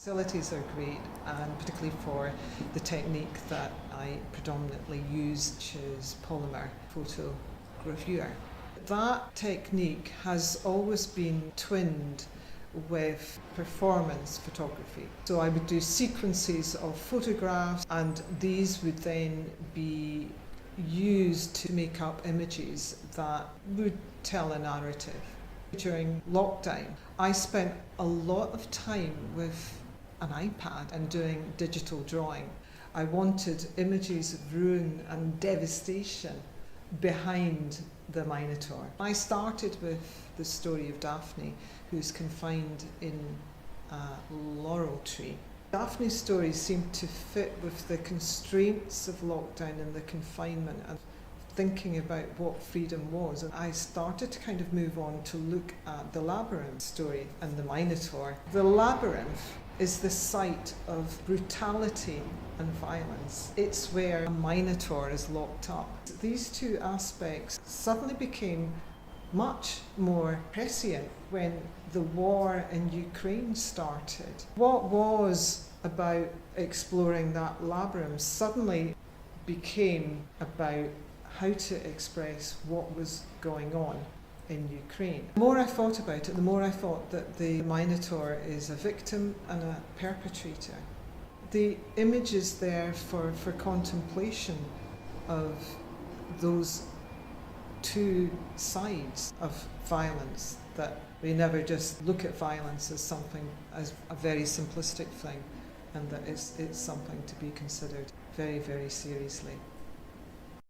Facilities are great, and particularly for the technique that I predominantly use, which is polymer photogravure. That technique has always been twinned with performance photography. So I would do sequences of photographs, and these would then be used to make up images that would tell a narrative. During lockdown, I spent a lot of time with an iPad and doing digital drawing. I wanted images of ruin and devastation behind the Minotaur. I started with the story of Daphne, who's confined in a laurel tree. Daphne's stories seemed to fit with the constraints of lockdown and the confinement and thinking about what freedom was. And I started to kind of move on to look at the Labyrinth story and the Minotaur. The Labyrinth is the site of brutality and violence. It's where a Minotaur is locked up. These two aspects suddenly became much more prescient when the war in Ukraine started. What was about exploring that labyrinth suddenly became about how to express what was going on in Ukraine. The more I thought about it, the more I thought that the Minotaur is a victim and a perpetrator. The image is there for contemplation of those two sides of violence, that we never just look at violence as something, as a very simplistic thing, and that it's something to be considered very, very seriously.